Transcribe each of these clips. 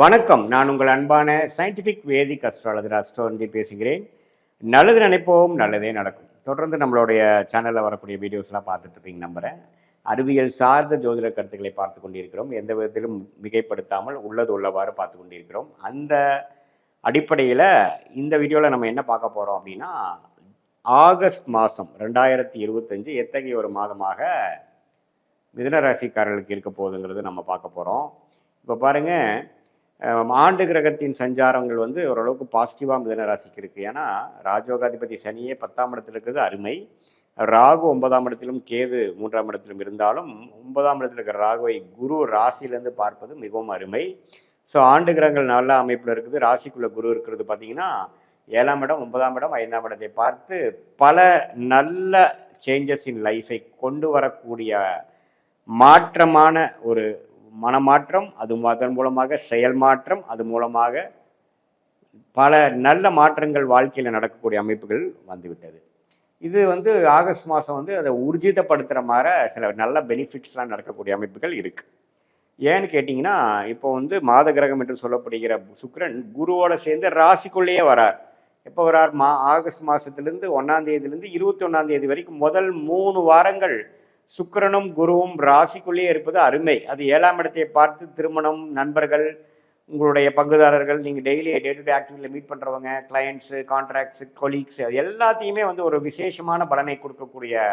வணக்கம். நான் உங்கள் அன்பான சயின்டிஃபிக் வேதிக் அஸ்ட்ராலஜர் அஸ்ட்ரோன்ஜி பேசுகிறேன். நல்லது நினைப்போம், நல்லதே நடக்கும். தொடர்ந்து நம்மளுடைய சேனலில் வரக்கூடிய வீடியோஸ்லாம் பார்த்துட்டு இருப்பீங்க நம்புகிறேன். அறிவியல் சார்ந்த ஜோதிட கருத்துக்களை பார்த்து கொண்டிருக்கிறோம். எந்த விதத்திலும் மிகைப்படுத்தாமல் உள்ளது உள்ளவாறு பார்த்து கொண்டிருக்கிறோம். அந்த அடிப்படையில் இந்த வீடியோவில் நம்ம என்ன பார்க்க போகிறோம் அப்படின்னா, ஆகஸ்ட் மாதம் 2025 எத்தகைய ஒரு மாதமாக மிதுன ராசிக்காரர்களுக்கு இருக்க போகுதுங்கிறது நம்ம பார்க்க போகிறோம். இப்போ பாருங்கள், ஆண்டு கிரகத்தின் சஞ்சாரங்கள் ஓரளவுக்கு பாசிட்டிவாக மிதுன ராசிக்கு இருக்குது. ஏன்னா ராஜயோகாதிபதி சனியே 10ஆம் இடத்துல இருக்கிறது அருமை. ராகு 9ஆம் இடத்திலும் கேது 3ஆம் இடத்திலும் இருந்தாலும் 9ஆம் இடத்துல இருக்கிற ராகுவை குரு ராசியிலேருந்து பார்ப்பது மிகவும் அருமை. ஸோ ஆண்டு கிரகங்கள் நல்ல அமைப்பில் இருக்குது. ராசிக்குள்ளே குரு இருக்கிறது பார்த்தீங்கன்னா 7ஆம் இடம் 9ஆம் இடம் 5ஆம் இடத்தை பார்த்து பல நல்ல சேஞ்சஸ் இன் லைஃபை கொண்டு வரக்கூடிய மாற்றமான ஒரு மனமாற்றம், அது அதன் மூலமாக செயல் மாற்றம், அது மூலமாக பல நல்ல மாற்றங்கள் வாழ்க்கையில் நடக்கக்கூடிய அமைப்புகள் வந்துவிட்டது. இது ஆகஸ்ட் மாதம் அதை ஊர்ஜிதப்படுத்துகிற மாதிரி சில நல்ல பெனிஃபிட்ஸ்லாம் நடக்கக்கூடிய அமைப்புகள் இருக்குது. ஏன்னு கேட்டிங்கன்னா, இப்போ மாத கிரகம் என்று சொல்லப்படுகிற சுக்கிரன் குருவோட சேர்ந்து ராசிக்குள்ளேயே வரார். எப்போ வரார்? ஆகஸ்ட் மாதத்துலேருந்து 1ஆம் தேதியிலேருந்து 21ஆம் தேதி வரைக்கும் முதல் 3 வாரங்கள் சுக்கிரனும் குருவும் ராசிக்குள்ளேயே இருப்பது அருமை. அது 7ஆம் இடத்தை பார்த்து திருமணம், நண்பர்கள், உங்களுடைய பங்குதாரர்கள், நீங்கள் டெய்லி டே டு டே ஆக்டிவிட்டியில் மீட் பண்ணுறவங்க, கிளையண்ட்ஸு, கான்ட்ராக்ட்ஸு, கொலீக்ஸ், அது எல்லாத்தையுமே ஒரு விசேஷமான பலனை கொடுக்கக்கூடிய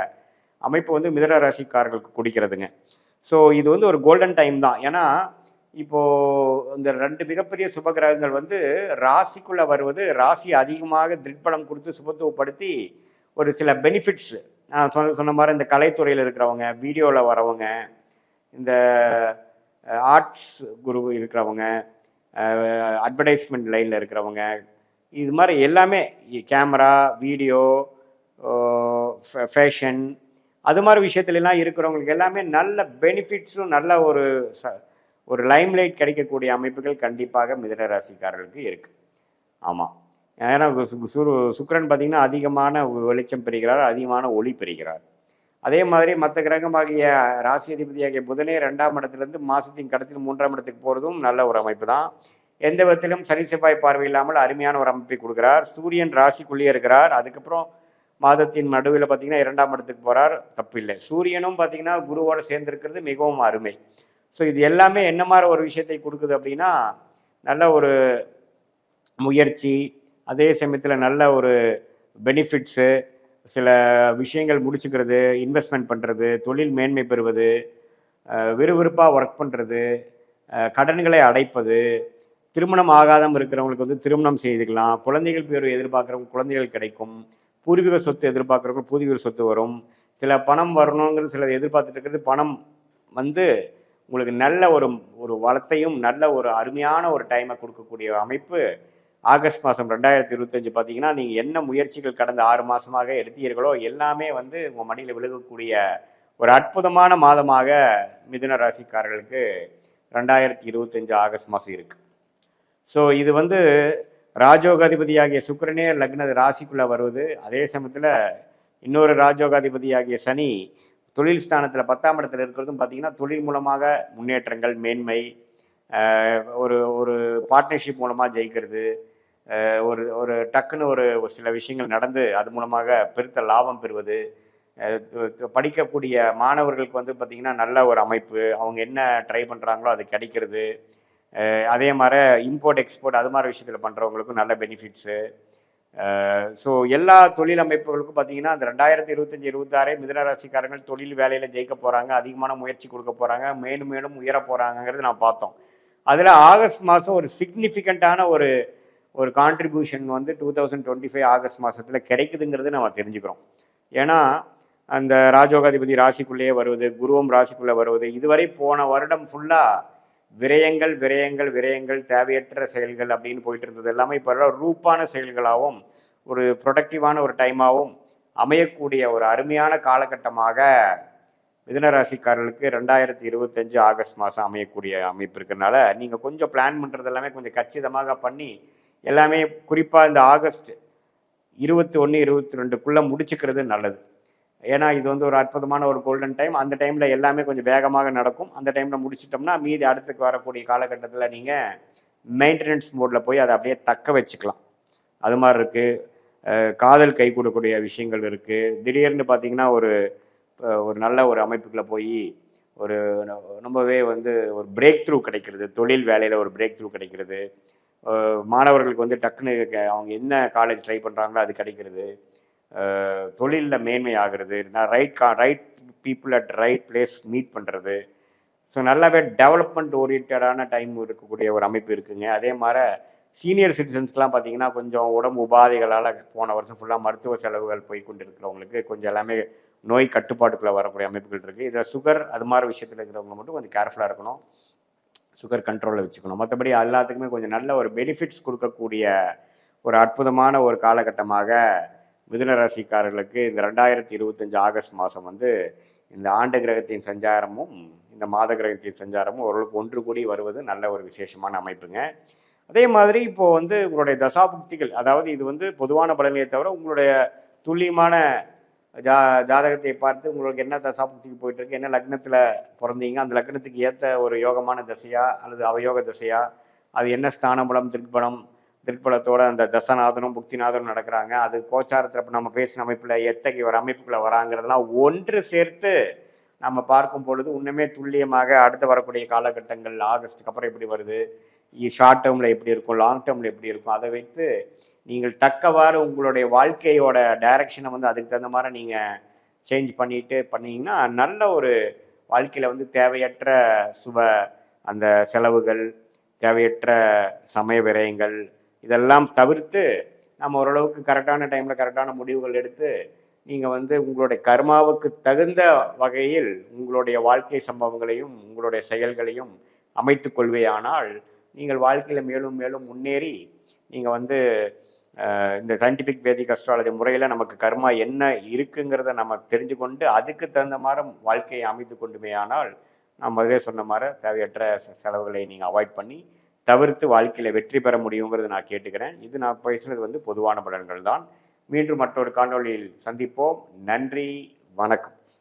அமைப்பு மிதுன ராசிக்காரர்களுக்கு கொடுக்கிறதுங்க. ஸோ இது ஒரு கோல்டன் டைம் தான். ஏன்னா இப்போது இந்த 2 மிகப்பெரிய சுபகிரகங்கள் ராசிக்குள்ளே வருவது, ராசி அதிகமாக திட்பலம் கொடுத்து சுபத்துவப்படுத்தி ஒரு சில பெனிஃபிட்ஸ், நான் சொன்ன மாதிரி இந்த கலைத்துறையில் இருக்கிறவங்க, வீடியோவில் வரவங்க, இந்த ஆர்ட்ஸ் குரு இருக்கிறவங்க, அட்வர்டைஸ்மெண்ட் லைனில் இருக்கிறவங்க, இது மாதிரி எல்லாமே கேமரா, வீடியோ, ஃபேஷன், அது மாதிரி விஷயத்துலலாம் இருக்கிறவங்களுக்கு எல்லாமே நல்ல பெனிஃபிட்ஸும் நல்ல ஒரு லைம்லைட் கிடைக்கக்கூடிய அமைப்புகள் கண்டிப்பாக மிதுன ராசிக்காரர்களுக்கு இருக்குது. ஆமாம், ஏன்னா சுக்கிரன் பார்த்திங்கன்னா அதிகமான வெளிச்சம் பெறுகிறார், அதிகமான ஒளி பெறுகிறார். அதே மாதிரி மற்ற கிரகமாகிய ராசி அதிபதியாகிய புதனே 2ஆம் இடத்துலேருந்து மாதத்தின் கடத்தில் 3ஆம் இடத்துக்கு போகிறதும் நல்ல ஒரு அமைப்பு தான். எந்த விதத்திலும் சனி செவ்வாய் பார்வை இல்லாமல் அருமையான ஒரு அமைப்பை கொடுக்குறார். சூரியன் ராசிக்குள்ளேயே இருக்கிறார். அதுக்கப்புறம் மாதத்தின் நடுவில் பார்த்திங்கன்னா 2ஆம் இடத்துக்கு போகிறார், தப்பு இல்லை. சூரியனும் பார்த்திங்கன்னா குருவோடு சேர்ந்துருக்கிறது மிகவும் அருமை. ஸோ இது எல்லாமே என்ன மாதிரி ஒரு விஷயத்தை கொடுக்குது அப்படின்னா, நல்ல ஒரு முயற்சி, அதே சமயத்தில் நல்ல ஒரு பெனிஃபிட்ஸு, சில விஷயங்கள் முடிச்சுக்கிறது, இன்வெஸ்ட்மெண்ட் பண்ணுறது, தொழில் மேன்மை பெறுவது, விறுவிறுப்பாக ஒர்க் பண்ணுறது, கடன்களை அடைப்பது, திருமணம் ஆகாதம் இருக்கிறவங்களுக்கு திருமணம் செய்துக்கலாம், குழந்தைகள் பேர் எதிர்பார்க்குறவங்க குழந்தைகள் கிடைக்கும், பூர்வீக சொத்து எதிர்பார்க்குறவங்க பூர்வீக சொத்து வரும், சில பணம் வரணுங்கிறது சில எதிர்பார்த்துட்டு இருக்கிறது பணம் உங்களுக்கு நல்ல ஒரு வளத்தையும் நல்ல ஒரு அருமையான ஒரு டைமை கொடுக்கக்கூடிய அமைப்பு ஆகஸ்ட் மாதம் 2025 பார்த்தீங்கன்னா, நீங்கள் என்ன முயற்சிகள் கடந்த 6 மாதமாக எடுத்தீர்களோ எல்லாமே உங்கள் மடியில் விழுகக்கூடிய ஒரு அற்புதமான மாதமாக மிதுன ராசிக்காரர்களுக்கு 2025 ஆகஸ்ட் மாதம் இருக்குது. ஸோ இது ராஜயோகாதிபதியாகிய சுக்கிரனே லக்ன ராசிக்குள்ளே வருவது, அதே சமயத்தில் இன்னொரு ராஜயோகாதிபதியாகிய சனி தொழில் ஸ்தானத்தில் 10ஆம் இடத்துல இருக்கிறதும் பார்த்திங்கன்னா, தொழில் மூலமாக முன்னேற்றங்கள், மேன்மை, ஒரு பார்ட்னர்ஷிப் மூலமாக ஜெயிக்கிறது, ஒரு டக்குன்னு ஒரு சில விஷயங்கள் நடந்து அது மூலமாக பெருத்த லாபம் பெறுவது, படிக்கக்கூடிய மாணவர்களுக்கு பார்த்திங்கன்னா நல்ல ஒரு அமைப்பு, அவங்க என்ன ட்ரை பண்ணுறாங்களோ அது கிடைக்கிறது. அதே மாதிரி இம்போர்ட் எக்ஸ்போர்ட் அது மாதிரி விஷயத்தில் பண்ணுறவங்களுக்கும் நல்ல பெனிஃபிட்ஸு. ஸோ எல்லா தொழில் அமைப்புகளுக்கும் பார்த்திங்கன்னா அந்த 2025-26 மிதுன ராசிக்காரங்கள் தொழில் வேலையில் ஜெயிக்க போகிறாங்க, அதிகமான முயற்சி கொடுக்க போகிறாங்க, மேலும் மேலும் உயர போகிறாங்கிறது நான் பார்த்தோம். அதில் ஆகஸ்ட் மாதம் ஒரு சிக்னிஃபிகண்ட்டான ஒரு கான்ட்ரிபியூஷன் 2025 ஆகஸ்ட் மாதத்தில் கிடைக்குதுங்கிறது நம்ம தெரிஞ்சுக்கிறோம். ஏன்னா அந்த ராஜயோகாதிபதி ராசிக்குள்ளேயே வருவது, குருவும் ராசிக்குள்ளே வருவது, இதுவரை போன வருடம் ஃபுல்லாக விரயங்கள் விரயங்கள் விரயங்கள், தேவையற்ற செயல்கள் அப்படின்னு போயிட்டு இருந்தது எல்லாமே இப்போ ரூப்பான செயல்களாகவும் ஒரு ப்ரொடக்டிவான ஒரு டைமாகவும் அமையக்கூடிய ஒரு அருமையான காலகட்டமாக மிதுன ராசிக்காரர்களுக்கு 2025 ஆகஸ்ட் மாதம் அமையக்கூடிய அமைப்பு இருக்கிறதுனால, நீங்கள் கொஞ்சம் பிளான் பண்ணுறது எல்லாமே கொஞ்சம் கச்சிதமாக பண்ணி எல்லாமே குறிப்பாக இந்த ஆகஸ்ட் 21, 22க்குள்ளே முடிச்சுக்கிறது நல்லது. ஏன்னா இது ஒரு அற்புதமான ஒரு கோல்டன் டைம். அந்த டைமில் எல்லாமே கொஞ்சம் வேகமாக நடக்கும். அந்த டைமில் முடிச்சிட்டோம்னா மீதி அடுத்துக்கு வரக்கூடிய காலகட்டத்தில் நீங்கள் மெயின்டெனன்ஸ் மோடில் போய் அதை அப்படியே தக்க வச்சுக்கலாம். அது மாதிரி இருக்குது. காதல் கை கூடக்கூடிய விஷயங்கள் இருக்குது. திடீர்னு பார்த்தீங்கன்னா ஒரு நல்ல ஒரு அமைப்புக்குள்ளே போய் ஒரு ரொம்பவே வந்து ஒரு பிரேக் த்ரூ கிடைக்கிறது, தொழில் வேலையில் ஒரு பிரேக் த்ரூ கிடைக்கிறது, மாணவர்களுக்கு வந்து டக்குன்னு அவங்க என்ன காலேஜ் ட்ரை பண்ணுறாங்களோ அது கிடைக்கிறது, தொழிலில் மேன்மை ஆகிறது, நான் right people at right place meet பண்ணுறது. ஸோ நல்லாவே டெவலப்மெண்ட் ஓரியன்டான டைம் இருக்கக்கூடிய ஒரு அமைப்பு இருக்குங்க. அதே மாதிரி சீனியர் சிட்டிசன்ஸ்க்கெலாம் பார்த்தீங்கன்னா கொஞ்சம் உடம்பு உபாதைகளால் போன வருஷம் ஃபுல்லாக மருத்துவ செலவுகள் போய் கொண்டு இருக்கிறவங்களுக்கு கொஞ்சம் எல்லாமே நோய் கட்டுப்பாட்டுக்குள்ளே வரக்கூடிய அமைப்புகள் இருக்குது. இதில் சுகர் அது மாதிரி விஷயத்தில் இருக்கிறவங்க மட்டும் கொஞ்சம் கேர்ஃபுல்லாக இருக்கணும், சுகர் கண்ட்ரோலில் வச்சுக்கணும். மற்றபடி எல்லாத்துக்குமே கொஞ்சம் நல்ல ஒரு பெனிஃபிட்ஸ் கொடுக்கக்கூடிய ஒரு அற்புதமான ஒரு காலகட்டமாக மிதுன ராசிக்காரர்களுக்கு இந்த 2025 ஆகஸ்ட் மாதம் வந்து இந்த ஆண்டு கிரகத்தின் சஞ்சாரமும் இந்த மாத கிரகத்தின் சஞ்சாரமும் ஓரளவுக்கு ஒன்று கூடி வருவது நல்ல ஒரு விசேஷமான அமைப்புங்க. அதே மாதிரி இப்போது வந்து உங்களுடைய தசாபுக்திகள், அதாவது இது வந்து பொதுவான பலனையை தவிர உங்களுடைய துல்லியமான ஜாதகத்தை பார்த்து உங்களுக்கு என்ன தசாபுக்திக்கு போயிட்டு இருக்கு, என்ன லக்னத்தில் பிறந்தீங்க, அந்த லக்னத்துக்கு ஏற்ற ஒரு யோகமான தசையா அல்லது அவயோக தசையா, அது என்ன ஸ்தானபலம் திருப்பலத்தோட அந்த தசநாதனும் புக்திநாதனும் நடக்கிறாங்க, அது கோச்சாரத்தில் இப்போ நம்ம பேசின அமைப்பில் எத்தகைய ஒரு அமைப்புக்குள்ளே வராங்கிறதெல்லாம் ஒன்று சேர்த்து நம்ம பார்க்கும் பொழுது இன்னுமே துல்லியமாக அடுத்து வரக்கூடிய காலகட்டங்கள் ஆகஸ்ட்டுக்கு அப்புறம் எப்படி வருது, ஷார்ட் டேர்மில் எப்படி இருக்கும், லாங் டேர்மில் எப்படி இருக்கும், அதை வைத்து நீங்கள் தக்கவாறு உங்களுடைய வாழ்க்கையோட டைரக்ஷனை வந்து அதுக்கு தகுந்த மாதிரி நீங்கள் சேஞ்ச் பண்ணீங்கன்னா நல்ல ஒரு வாழ்க்கையில் வந்து தேவையற்ற அந்த செலவுகள், தேவையற்ற சமய விரயங்கள் இதெல்லாம் தவிர்த்து நம்ம ஓரளவுக்கு கரெக்டான டைமில் கரெக்டான முடிவுகள் எடுத்து நீங்கள் வந்து உங்களுடைய கர்மாவுக்கு தகுந்த வகையில் உங்களுடைய வாழ்க்கை சம்பவங்களையும் உங்களுடைய செயல்களையும் அமைத்து கொள்வேயானால் நீங்கள் வாழ்க்கையில் மேலும் மேலும் முன்னேறி நீங்கள் வந்து இந்த சயின்டிஃபிக் வேதிக் அஸ்ட்ராலஜி முறையில் நமக்கு கர்மா என்ன இருக்குங்கிறத நம்ம தெரிஞ்சு கொண்டு அதுக்கு தகுந்த மாதிரி வாழ்க்கையை அமைத்து கொண்டுமே ஆனால் நான் முதலே சொன்ன மாதிரி தேவையற்ற செலவுகளை நீங்கள் அவாய்ட் பண்ணி தவிர்த்து வாழ்க்கையில் வெற்றி பெற முடியுங்கிறது நான் கேட்டுக்கிறேன். இது நான் பேசுனது வந்து பொதுவான பலன்கள் தான். மீண்டும் மற்றொரு காணொளியில் சந்திப்போம். நன்றி, வணக்கம்.